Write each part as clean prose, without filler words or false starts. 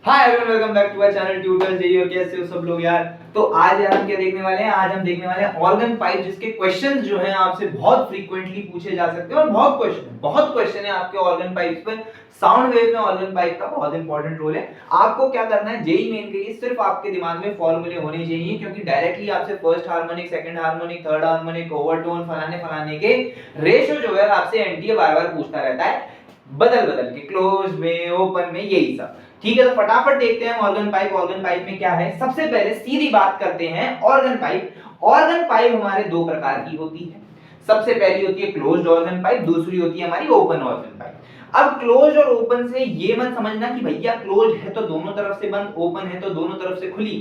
Hi everyone, welcome back to our channel tutors JE. और कैसे हो सब लोग यार। तो आज यार हम क्या देखने वाले हैं, आज हम देखने वाले हैं ऑर्गन पाइप, जिसके क्वेश्चंस जो हैं आपसे बहुत फ्रीक्वेंटली पूछे जा सकते हैं और बहुत क्वेश्चन है आपके ऑर्गन पाइप्स पर। साउंड वेव में ऑर्गन पाइप का बहुत इंपॉर्टेंट रोल है। आपको क्या करना है, जेई मेन के लिए सिर्फ आपके दिमाग में फॉर्मूले होने चाहिए, क्योंकि डायरेक्टली आपसे first harmonic, second harmonic, third harmonic, overtone, फलाने फलाने के रेशियो जो है आपसे एनटीए बार-बार पूछता रहता है, बदल बदल के, क्लोज में, ओपन में, यही सब। ठीक है, तो फटाफट देखते हैं ऑर्गन पाइप। ऑर्गन पाइप में क्या है, सबसे पहले सीधी बात करते हैं ऑर्गन पाइप। ऑर्गन पाइप हमारे दो प्रकार की होती है। सबसे पहली होती है क्लोज्ड ऑर्गन पाइप, दूसरी होती है हमारी ओपन ऑर्गन पाइप। अब क्लोज और ओपन से ये मत समझना कि भैया क्लोज है तो दोनों तरफ से बंद, ओपन है तो दोनों तरफ से खुली,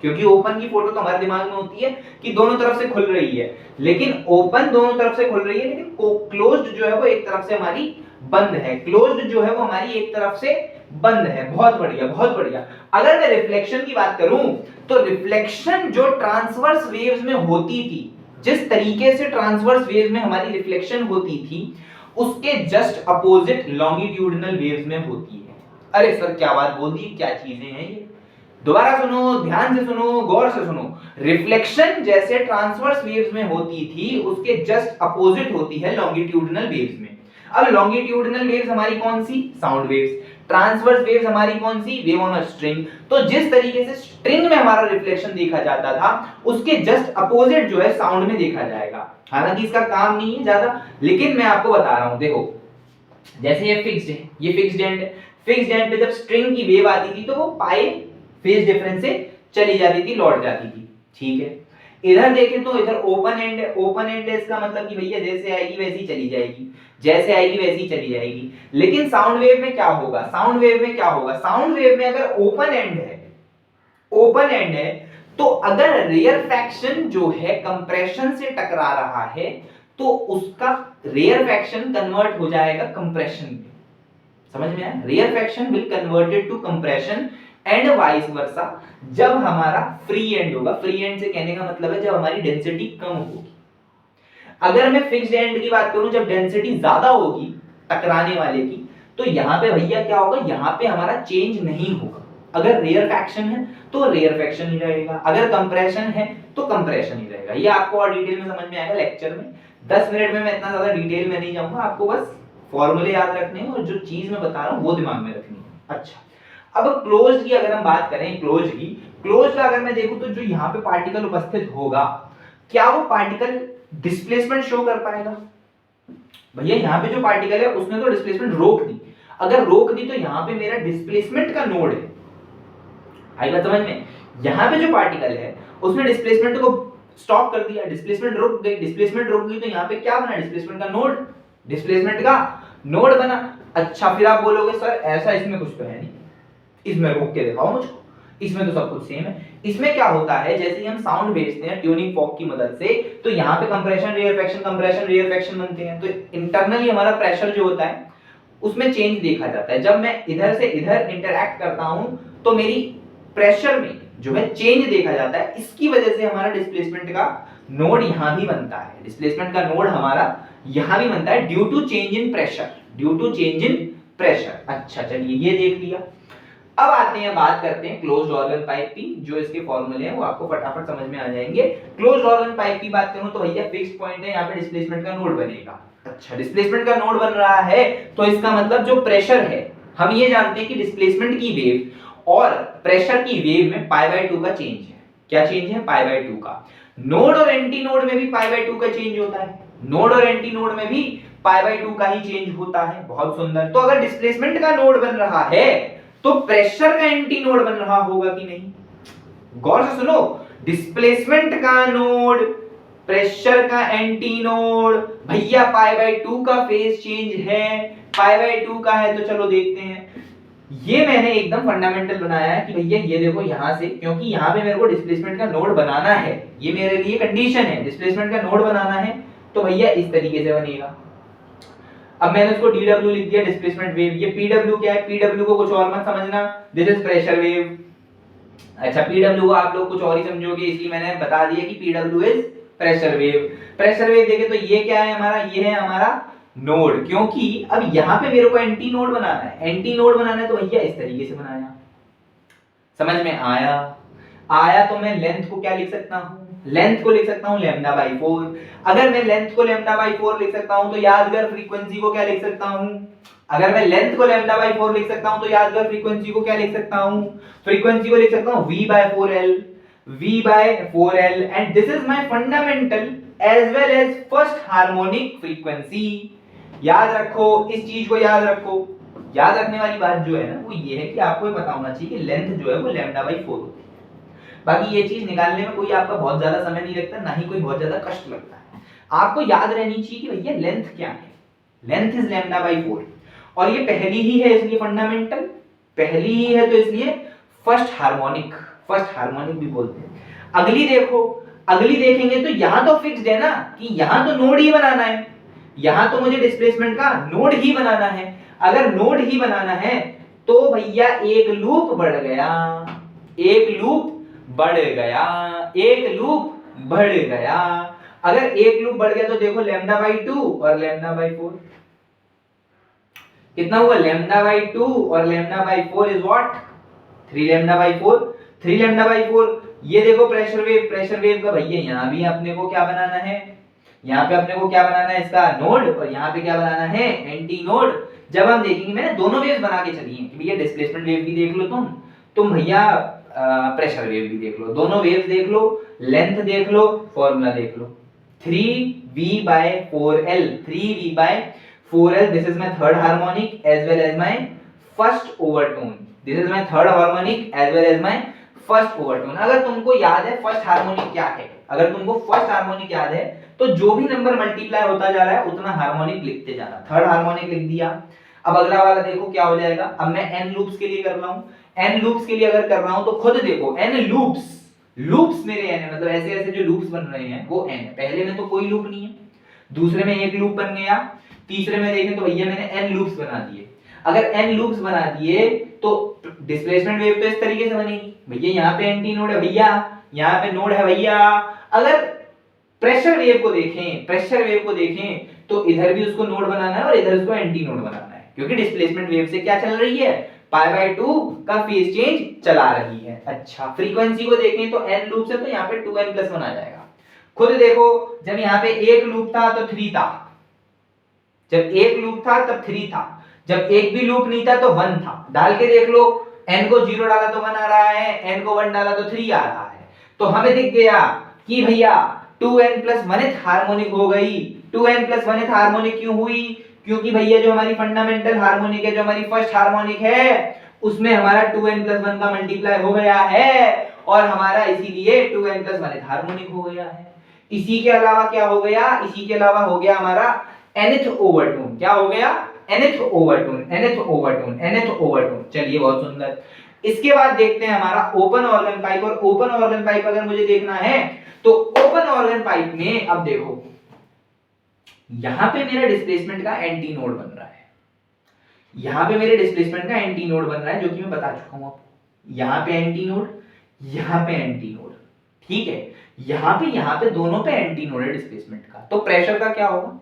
क्योंकि ओपन की फोटो तो हमारे दिमाग में होती है कि दोनों तरफ से खुल रही है, लेकिन ओपन दोनों तरफ से खुल रही है, लेकिन क्लोज्ड जो है वो एक तरफ से हमारी बंद है। क्लोज्ड जो है वो हमारी एक तरफ से बंद है। बहुत बढ़िया, बहुत बढ़िया। अगर मैं रिफ्लेक्शन की बात करूं तो रिफ्लेक्शन जो ट्रांसवर्स वेव्स में होती थी, जिस तरीके से ट्रांसवर्स वेव्स में हमारी रिफ्लेक्शन होती थी, उसके जस्ट अपोजिट लॉन्गिट्यूडिनल वेव्स में होती है। अरे सर क्या बात बोल दी, क्या चीजें हैं ये। दोबारा सुनो, ध्यान से सुनो, गौर से सुनो। रिफ्लेक्शन जैसे ट्रांसवर्स वेव्स में होती थी, उसके जस्ट अपोजिट होती है लॉन्गिट्यूडिनल वेव्स में। अब लॉन्गिट्यूडिनल वेव्स हमारी कौन सी, साउंड वेव्स। ट्रांसवर्स वेव्स हमारी कौन सी, वेव ऑन अ स्ट्रिंग। तो जिस तरीके से स्ट्रिंग में हमारा रिफ्लेक्शन देखा जाता था, उसके जस्ट अपोजिट जो है साउंड में देखा जाएगा। हालांकि इसका काम नहीं है ज्यादा, लेकिन मैं आपको बता रहा हूं। देखो, जैसे ये फिक्स्ड है, ये फिक्स्ड एंड है। फिक्स्ड एंड पे जब स्ट्रिंग की वेव आती थी तो वो पाई फेज डिफरेंस से चली जाती थी, लौट जाती थी। ठीक है, इधर देखें तो इधर ओपन एंड है। ओपन एंड है, इसका मतलब कि भैया जैसे आएगी वैसी चली जाएगी, जैसे आएगी वैसी चली जाएगी। लेकिन साउंड वेव में क्या होगा, साउंड वेव में क्या होगा, साउंड वेव में अगर ओपन एंड है, ओपन एंड है, तो अगर रेयर फ्रैक्शन जो है कंप्रेशन से टकरा रहा है, तो उसका रेयर फ्रैक्शन कन्वर्ट हो जाएगा कंप्रेशन में। समझ में आया, rare fraction will converted to compression and vice versa. जब हमारा फ्री एंड होगा, फ्री एंड से कहने का मतलब है जब हमारी डेंसिटी कम होगी। अगर मैं फिक्स्ड एंड की बात करूं, जब डेंसिटी ज्यादा होगी टकराने वाले की, तो यहां पे भैया क्या होगा, यहां पे हमारा चेंज नहीं होगा। अगर रेयर फ्रैक्शन है तो रेयर फ्रैक्शन ही रहेगा, अगर कंप्रेशन है तो कंप्रेशन ही रहेगा। ये आपको और डिटेल में समझ में आएगा लेक्चर में। 10 मिनट में मैं इतना ज्यादा डिटेल में नहीं जाऊंगा, आपको बस फॉर्मूले याद रखने हैं और जो चीज मैं बता रहा हूं वो दिमाग में रखनी है। अच्छा, अब क्लोज्ड की अगर हम बात करें, क्लोज्ड का अगर मैं देखूं तो जो यहां पे पार्टिकल उपस्थित होगा, क्या वो पार्टिकल डिस्प्लेसमेंट शो कर पाएगा। भैया यहां पे जो पार्टिकल है उसने तो डिस्प्लेसमेंट रोक दी, अगर रोक दी तो यहां पे मेरा डिस्प्लेसमेंट का नोड है। आई बात समझ में, यहां पे जो पार्टिकल है उसने डिस्प्लेसमेंट को स्टॉप कर दिया, डिस्प्लेसमेंट रुक गई, डिस्प्लेसमेंट रुक गई तो यहां पे क्या बना, डिस्प्लेसमेंट का नोड, डिस्प्लेसमेंट का नोड बना। अच्छा, फिर आप बोलोगे सर ऐसा इसमें कुछ तो है नहीं, इसमें रोक के दिखाओ मुझको, इसमें तो सब कुछ सेम है। इसमें क्या होता है, जैसे ही हम साउंड भेजते हैं ट्यूनिंग फॉर्क की मदद से, तो यहाँ पे compression rare fraction, compression rare fraction बनते हैं, तो इंटरनली हमारा प्रेशर जो होता है उसमें चेंज देखा जाता है। जब मैं इधर से इधर इंटरैक्ट करता हूं तो मेरी प्रेशर में जो है चेंज देखा जाता है। इसकी वजह से हमारा डिस्प्लेसमेंट का नोड यहां भी बनता है, डिस्प्लेसमेंट का नोड हमारा यहां भी बनता है due to change in pressure, due to change in pressure. अच्छा चलिए, ये देख लिया। अब आते हैं, बात करते हैं क्लोज्ड ऑर्गन पाइप की। जो इसके फॉर्मूले हैं वो आपको फटाफट समझ में आ जाएंगे। क्लोज्ड ऑर्गन पाइप की बात करूं तो भैया फिक्स्ड पॉइंट है, यहाँ पे डिस्प्लेसमेंट का नोड बनेगा। अच्छा, डिस्प्लेसमेंट का नोड बन रहा है तो इसका मतलब जो प्रेशर है, हम ये जानते हैं कि डिस्प्लेसमेंट की वेव और प्रेशर की वेव में π/2 का चेंज है। क्या चेंज है, π/2 का। नोड और एंटी नोड में भी π/2 का चेंज होता है, नोड और एंटी नोड में भी π/2 का ही चेंज होता है। बहुत सुंदर। तो अगर डिस्प्लेसमेंट का नोड बन रहा है तो प्रेशर का एंटी नोड बन रहा होगा कि नहीं। गौर से सुनो, डिस्प्लेसमेंट का नोड, प्रेशर का एंटी नोड, भैया π/2 का फेज चेंज है, π/2 का है। तो चलो देखते हैं, ये मैंने एकदम फंडामेंटल बनाया है कि भैया ये देखो यहां से, क्योंकि यहां पे मेरे को डिस्प्लेसमेंट का नोड बनाना है, ये मेरे लिए कंडीशन है, डिस्प्लेसमेंट का नोड बनाना है, तो भैया इस तरीके से बनेगा। अब मैंने उसको dw लिख दिया, डिस्प्लेसमेंट वेव। ये pw क्या है, pw को कुछ और मत समझना, दिस इज प्रेशर वेव। अच्छा, pw को आप लोग कुछ और ही समझोगे, इसलिए मैंने बता दिया कि pw is pressure wave. Pressure wave देखे तो ये क्या है हमारा, ये है हमारा नोड, क्योंकि अब यहां पे मेरे को एंटी नोड बनाना है, एंटी नोड बनाना है तो भैया इस तरीके से बनाया। समझ में आया? आया तो मैं लेंथ को क्या लिख सकता हूँ? लेंथ को लिख सकता हूँ लैम्डा बाई 4। अगर मैं लेंथ को लैम्डा बाई 4 लिख सकता हूँ तो याद कर फ्रीक्वेंसी को क्या लिख सकता हूँ? अगर मैं लेंथ को लैम्डा बाई 4 लिख सकता हूँ तो याद कर फ्रीक्वेंसी को क्या लिख सकता हूँ? फ्रीक्वेंसी को लिख सकता हूँ v by 4l, v by 4l, and this is my fundamental as well as first harmonic frequency। याद रखो, इस चीज को याद रखो। याद रखने वाली बात जो है ना वो ये है कि आपको ये पता होना चाहिए कि लेंथ जो है वो लैम्डा बाई 4 होती है। बाकी ये चीज निकालने में कोई आपका बहुत ज्यादा समय नहीं लगता, ना ही कोई बहुत ज्यादा कष्ट लगता है। आपको याद रहनी चाहिए कि भैया लेंथ क्या है। लेंथ इज लैम्डा बाई 4 और ये पहली ही है इसलिए फंडामेंटल, पहली ही है तो इसलिए फर्स्ट हार्मोनिक, फर्स्ट हार्मोनिक भी बोलते हैं। अगली देखो, अगली देखेंगे तो यहां तो फिक्स्ड है ना कि यहां तो नोड ही बनाना है, यहां तो मुझे डिस्प्लेसमेंट का नोड ही बनाना है। अगर नोड ही बनाना है तो भैया एक लूप बढ़ गया, एक लूप बढ़ गया, एक लूप बढ़ गया। अगर एक लूप बढ़ गया तो देखो लैम्डा बाई 2 और लैम्डा बाई 4 कितना हुआ? लैम्डा बाई 2 और lambda by 4 is what? 3 lambda by 4, 3 lambda by 4। ये देखो प्रेशर वेव, प्रेशर वेव का भैया यहां भी अपने को क्या बनाना है? यहाँ पे अपने को क्या बनाना है? इसका नोड, और यहाँ पे क्या बनाना है? Anti node. जब हम देखेंगे, मैंने दोनों वेव्स बना के चली हैं कि भैया डिस्प्लेसमेंट वेव भी देख लो तुम भैया प्रेशर वेव भी देख लो, दोनों वेव्स देख लो, लेंथ देख लो, फॉर्मूला देख लो। 3v by 4l, 3v by 4l, this is my third harmonic as well as my first overtone, this is my third harmonic as well as my first overtone। अगर तुमको याद है first harmonic क्या है, अगर तुमको first harmonic याद है तो जो भी नंबर मल्टीप्लाई होता जा रहा है उतना हार्मोनिक लिखते जाना। थर्ड हार्मोनिक लिख दिया। अब अगला वाला देखो क्या हो जाएगा। अब मैं n लूप्स के लिए कर रहा हूं, n लूप्स के लिए अगर कर रहा हूं तो खुद देखो n लूप्स, लूप्स मेरे n है, मतलब ऐसे ऐसे जो लूप्स बन रहे हैं वो n है। पहले में तो कोई लूप नहीं है, दूसरे में एक लूप बन गया, तीसरे में देखें तो भैया मैंने n लूप्स बना दिए। अगर n लूप्स बना दिए तो डिस्प्लेसमेंट वेव तो इस तरीके से बनेगी। भैया यहाँ पे एंटी नोड है, भैया यहाँ पे नोड है भैया। अगर प्रेशर वेव को देखें, प्रेशर वेव को देखें तो इधर भी उसको नोड बनाना है और इधर उसको एंटी नोड बनाना है, क्योंकि डिस्प्लेसमेंट वेव से क्या चल रही है? पाई बाय 2 का फेज चेंज चला रही है। अच्छा, फ्रीक्वेंसी को देखें तो n लूप्स है तो यहाँ पे 2n+1 आ जाएगा। खुद देखो, जब यहाँ पे एक लूप था तो 3 था, जब एक लूप था तब 3 था, जब एक भी लूप नहीं था तो 1 था। डाल के देख लो, n को 0 डाला तो 1 आ रहा है, n को 1 डाला तो 3 आ रहा है। तो हमें दिख गया कि भैया 2n+1th हार्मोनिक हो गई। 2n+1th हार्मोनिक क्यों हुई? क्योंकि भैया जो हमारी फंडामेंटल हार्मोनिक है, जो हमारी फर्स्ट हार्मोनिक है, उसमें हमारा 2n+1 का मल्टीप्लाई हो गया है और हमारा इसीलिए 2n+1th हार्मोनिक हो गया है। इसी के अलावा क्या हो गया? इसी के अलावा हो गया हमारा nth ओवरटोन। क्या हो गया? nth overtone, nth overtone, nth overtone. चलिए, बहुत सुंदर। इसके बाद देखते हैं हमारा ओपन ऑर्गन पाइप। और ओपन ऑर्गन पाइप अगर मुझे देखना है तो ओपन ऑर्गन पाइप में अब देखो, यहां पे मेरा डिस्प्लेसमेंट का एंटी नोड बन रहा है, यहां पे मेरे डिस्प्लेसमेंट का एंटी नोड बन रहा है, जो कि मैं बता चुका हूं आपको। यहां पे एंटी नोड, यहां पे एंटी नोड, ठीक है। यहां पे दोनों पे एंटी नोड है डिस्प्लेसमेंट का। तो प्रेशर का क्या होगा?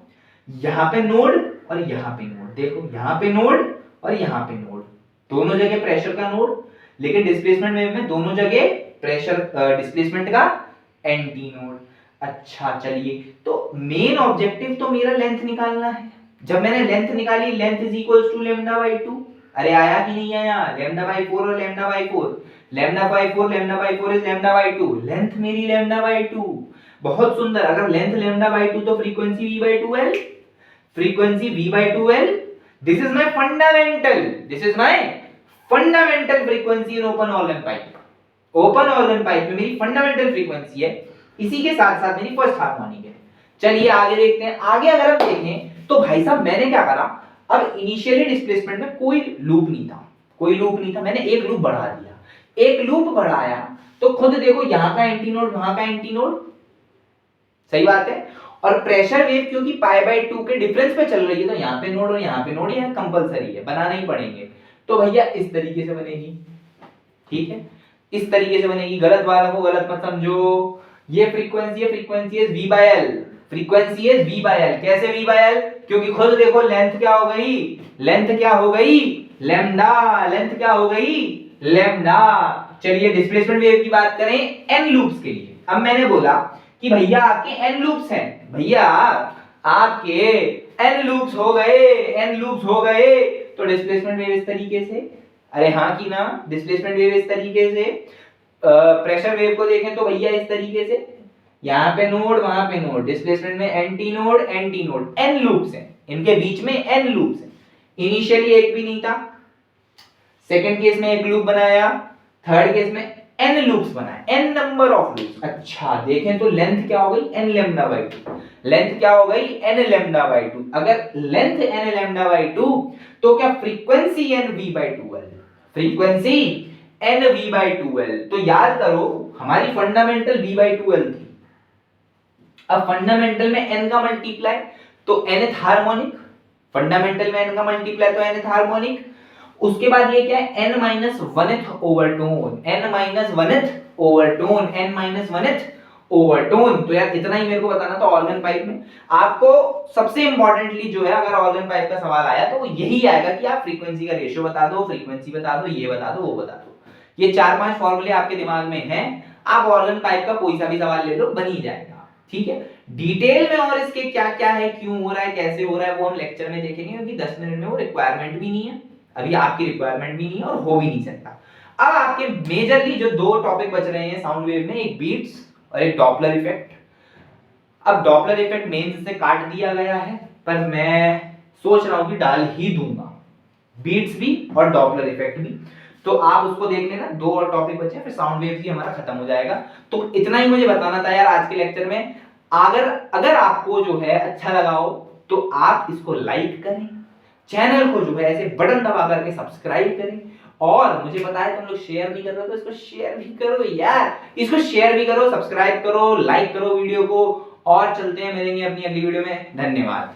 यहां पे नोड और यहां पे नोड। देखो, यहां पे नोड और यहां पे नोड, दोनों जगह प्रेशर का नोड, लेकिन डिस्प्लेसमेंट वेव में दोनों जगह प्रेशर डिस्प्लेसमेंट का एंटी नोड। अच्छा, चलिए, तो मेन ऑब्जेक्टिव तो मेरा लेंथ निकालना है। जब मैंने लेंथ निकाली, length is equals to lambda by 2। अरे आया कि नहीं आया? लैम्डा बाई 4 और lambda by 4, lambda by 4, lambda by 4 is lambda by 2, length मेरी लैम्डा बाई 2। बहुत सुंदर। अगर लेंथ लैम्डा बाई 2 तो frequency v by 2l, frequency v by 2l। This is my fundamental, this is my fundamental frequency in open organ pipe. Open organ pipe में मेरी fundamental frequency है, इसी के साथ साथ मेरी फर्स्ट हार्मोनिक है। चलिए आगे देखते हैं। आगे अगर हम देखें तो भाई साहब मैंने क्या करा, अब इनिशियली डिस्प्लेसमेंट में कोई लूप नहीं था, कोई लूप नहीं था, मैंने एक लूप बढ़ा दिया। एक लूप बढ़ाया तो खुद देखो, यहां का एंटी नोड, वहां का एंटी नोड, सही बात है। और प्रेशर वेव क्योंकि पाई बाय 2 के डिफरेंस पे चल रही है तो यहाँ पे नोड और यहाँ पे नोड, यह कंपलसरी है, बनाना ही पड़ेंगे। तो भैया इस तरीके से बनेगी, ठीक है, इस तरीके से बनेगी। गलत वालों को गलत मत समझो। ये फ्रीक्वेंसी है, frequency is v by l, frequency is v by l। कैसे v by l? क्योंकि खुद देखो लेंथ क्या हो गई, लेंथ क्या हो गई? लैम्डा। लेंथ क्या हो गई? लैम्डा। चलिए डिस्प्लेसमेंट वेव की बात करें n लूप्स के लिए। अब मैंने बोला कि भैया आपके n लूप्स हैं, भैया आपके n लूप्स हो गए, n लूप्स हो गए, तो डिस्प्लेसमेंट वेव इस तरीके से, अरे हाँ कि ना, डिस्प्लेसमेंट वेव इस तरीके से। प्रेशर वेव को देखें तो भैया इस तरीके से, यहाँ पे नोड वहां पे नोड, डिस्प्लेसमेंट में एंटी नोड, n लूप्स हैं, इनके बीच में n लूप्स हैं। इनिशियली एक भी नहीं था, सेकंड केस में एक लूप बनाया, थर्ड केस में n लूप्स बनाए, n नंबर ऑफ लूप्स। अच्छा देखें तो लेंथ क्या हो गई, n लैम्डा बाई 2, लेंथ क्या हो गई, n लैम्डा बाई 2। अगर लेंथ n लैम्डा बाई 2 तो क्या frequency n v by 2l, frequency n v by 2l। तो याद करो हमारी फंडामेंटल v बाई 2l थी, अब फंडामेंटल में n का मल्टीप्लाई तो nth हार्मोनिक, फंडामेंटल में n का मल्टीप्लाई तो nth हार्मोनिक, उसके बाद ये क्या है n minus वनथ overtone, n minus वनथ overtone, n minus वनथ overtone. तो यार इतना ही मेरे को बताना था ऑर्गन पाइप में। आपको सबसे इंपॉर्टेंटली जो है अगर ऑर्गन पाइप का सवाल आया तो वो यही आएगा कि आप फ्रीक्वेंसी का रेशियो बता दो, फ्रीक्वेंसी बता दो, ये बता दो, वो बता दो। ये 4-5 फॉर्मूले आपके दिमाग में हैं, आप ऑर्गन पाइप का कोई सा भी सवाल ले लो बन ही जाएगा, ठीक है। डिटेल में और इसके क्या क्या है, क्यों हो रहा है, कैसे हो रहा है, वो हम लेक्चर में देखेंगे, क्योंकि 10 मिनट में वो रिक्वायरमेंट भी नहीं है, अभी आपकी रिक्वायरमेंट भी नहीं है और हो भी नहीं सकता। अब आपके मेजरली जो दो टॉपिक बच रहे हैं साउंड वेव में, एक बीट्स और एक डॉपलर इफेक्ट। अब डॉपलर इफेक्ट मेंस से काट दिया गया है, पर मैं सोच रहा हूं कि डाल ही दूंगा, बीट्स भी और डॉपलर इफेक्ट भी, तो आप उसको देख लेना। 2 और टॉपिक बचे हैं, फिर साउंड वेव भी हमारा खत्म हो जाएगा। तो इतना ही मुझे बताना था यार आज के लेक्चर में। अगर आपको जो है अच्छा लगा हो तो आप इसको लाइक करें, चैनल को जो है ऐसे बटन दबा करके सब्सक्राइब करें, और मुझे पता है तुम लोग शेयर नहीं कर रहे हो तो इसको शेयर भी करो यार, इसको शेयर भी करो, सब्सक्राइब करो, लाइक करो वीडियो को, और चलते हैं मिलेंगे अपनी अगली वीडियो में। धन्यवाद।